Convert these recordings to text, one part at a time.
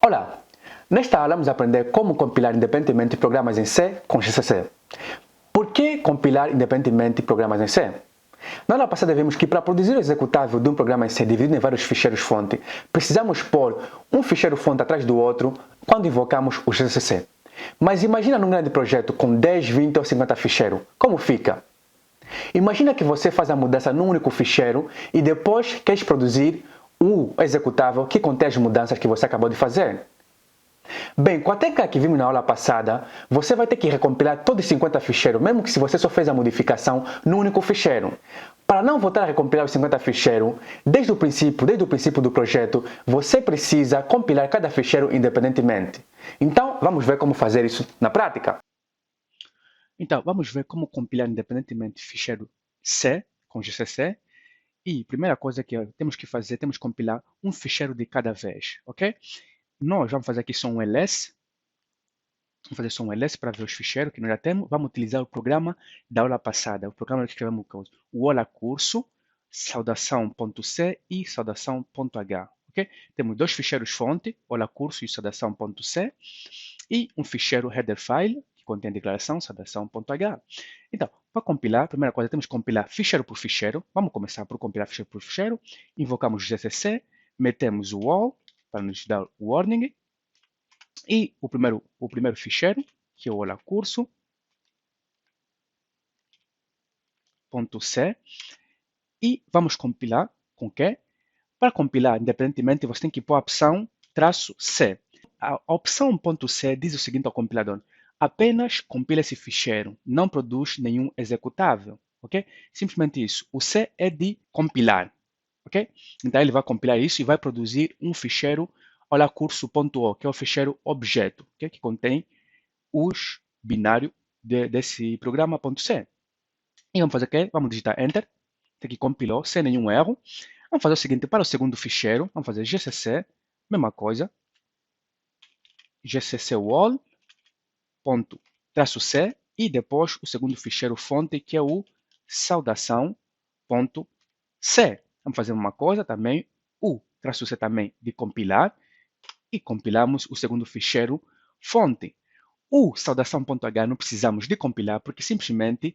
Olá! Nesta aula vamos aprender como compilar independentemente programas em C com GCC. Por que compilar independentemente programas em C? Na aula passada vimos que para produzir o executável de um programa em C dividido em vários ficheiros-fonte, precisamos pôr um ficheiro-fonte atrás do outro quando invocamos o GCC. Mas imagina num grande projeto com 10, 20 ou 50 ficheiros, como fica? Imagina que você faz a mudança num único ficheiro e depois quer produzir o executável que contém as mudanças que você acabou de fazer. Bem, com a técnica que vimos na aula passada, você vai ter que recompilar todos os 50 ficheiros, mesmo que se você só fez a modificação num único ficheiro. Para não voltar a recompilar os 50 ficheiros, desde o princípio do projeto, você precisa compilar cada ficheiro independentemente. Então, vamos ver como fazer isso na prática. Então, vamos ver como compilar independentemente ficheiro C com GCC. E a primeira coisa que temos que fazer, temos que compilar um ficheiro de cada vez, ok? Nós vamos fazer aqui só um ls. Vamos fazer só um ls para ver os ficheiros que nós já temos. Vamos utilizar o programa da aula passada. O programa que escrevemos o Olá Curso, saudação.c e saudação.h. Okay? Temos dois ficheiros fonte, Olá Curso e saudação.c, e um ficheiro header file, que contém a declaração saudação.h. Então, para compilar, a primeira coisa, temos que compilar ficheiro por ficheiro. Vamos começar por compilar ficheiro por ficheiro. Invocamos o GCC, metemos o all para nos dar o warning. E o primeiro ficheiro, que é o Olá Curso.c, e vamos compilar com que? Para compilar independentemente, você tem que pôr a opção "-c". A opção .c diz o seguinte ao compilador: apenas compila esse ficheiro, não produz nenhum executável, ok? Simplesmente isso. O C é de compilar, ok? Então ele vai compilar isso e vai produzir um ficheiro olacurso.o, que é o ficheiro objeto, okay? Que contém os binários desse programa .c. E vamos fazer o quê? Vamos digitar Enter. Aqui compilou, sem nenhum erro. Vamos fazer o seguinte, para o segundo ficheiro, vamos fazer gcc, mesma coisa, gcc wall.c e depois o segundo ficheiro fonte, que é o saudação.c. Vamos fazer uma coisa também, o "-c" também de compilar, e compilamos o segundo ficheiro fonte. O saudação.h não precisamos de compilar, porque simplesmente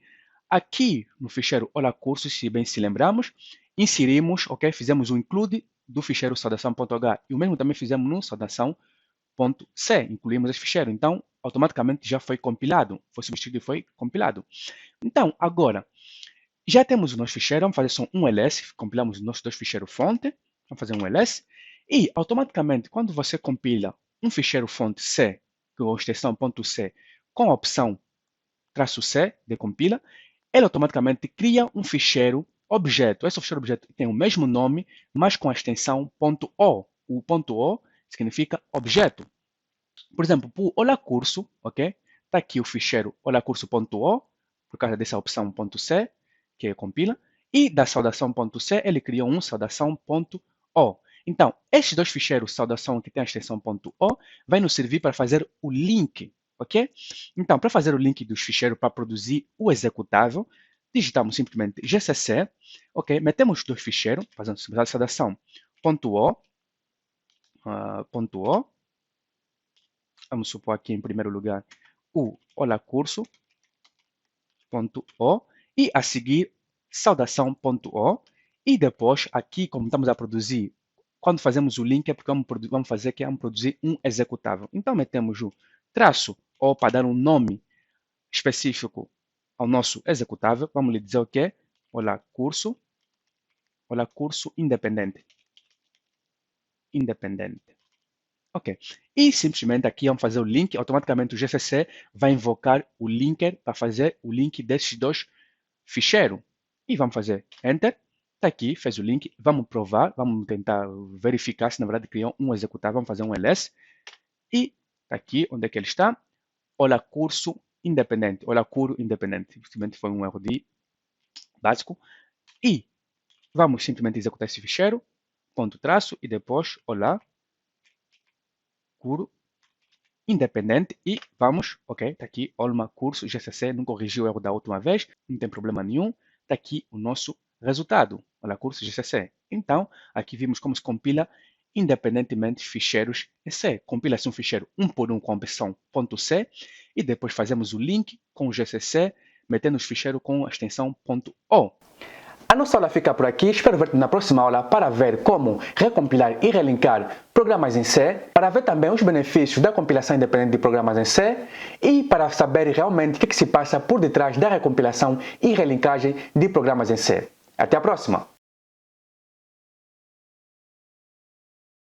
aqui no ficheiro Olá Curso, se bem se lembramos, inserimos, ok? Fizemos o include do ficheiro saudação.h e o mesmo também fizemos no saudação.c, incluímos esse ficheiro. Então, automaticamente já foi compilado, foi substituído e foi compilado. Então, agora, já temos o nosso ficheiro, vamos fazer só um ls, compilamos os nossos dois ficheiros fonte, vamos fazer um ls, e automaticamente, quando você compila um ficheiro fonte C, com a extensão .c, com a opção "-c", de compila, ele automaticamente cria um ficheiro objeto. Esse ficheiro objeto tem o mesmo nome, mas com a extensão .o. O .o significa objeto. Por exemplo, para o Olá Curso, ok? Está aqui o ficheiro olacurso.o, por causa dessa opção .c, que compila, e da saudação.c ele criou um saudação.o. Então, estes dois ficheiros, saudação que tem a extensão .o, vai nos servir para fazer o link, ok? Então, para fazer o link dos ficheiros para produzir o executável, digitamos simplesmente gcc, ok? Metemos os dois ficheiros, fazendo saudação.o, vamos supor aqui em primeiro lugar o Olá Curso.o, e a seguir saudação.o, e depois aqui, como estamos a produzir, quando fazemos o link é porque vamos fazer que vamos produzir um executável. Então metemos o "-o" para dar um nome específico ao nosso executável. Vamos lhe dizer o que? Olá Curso independente. Ok. E simplesmente aqui vamos fazer o link, automaticamente o GCC vai invocar o linker para fazer o link desses dois ficheiros. E vamos fazer Enter. Está aqui, fez o link. Vamos provar, vamos tentar verificar se na verdade criou um executável. Vamos fazer um ls. E está aqui, onde é que ele está? Olá Curso independente. Olá Curo independente. Simplesmente foi um erro de básico. E vamos simplesmente executar esse ficheiro, _, e depois Olá Curo independente, e vamos, ok, está aqui Olá Curso GCC, não corrigiu o erro da última vez, não tem problema nenhum, está aqui o nosso resultado, Olá Curso GCC. Então, aqui vimos como se compila independentemente ficheiros em C. Compila-se um ficheiro um por um com a opção .c e depois fazemos o link com o GCC, metendo os ficheiros com a extensão .o. A nossa aula fica por aqui, espero ver-te na próxima aula para ver como recompilar e relinkar programas em C, para ver também os benefícios da compilação independente de programas em C e para saber realmente o que se passa por detrás da recompilação e relinkagem de programas em C. Até a próxima!